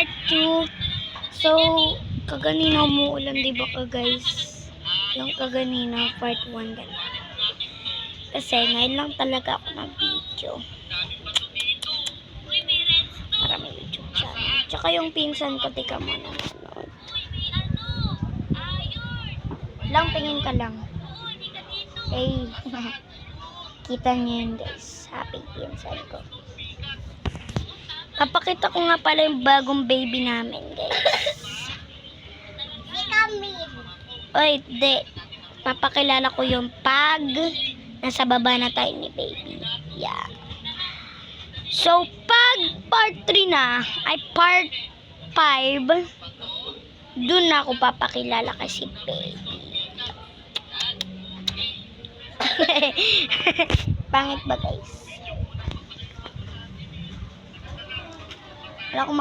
part 2. So, kaganina umuulan, di ba ka guys? Yung kaganina, part 1 ganun. Kasi ngayon lang talaga ako nag-video. Para may YouTube channel. Tsaka yung pinsan ko, tika mo nanonood. Lang, tingin ka lang. Hey, kita niyo yun guys. Happy pinsan ko. Papakita ko nga pala yung bagong baby namin guys. Oy, di. Papakilala ko yung pag nasa baba na tayo ni baby. Yeah. So, pag part 3 na, ay part 5, dun na ako papakilala kasi baby. Pangit ba guys? Wala akong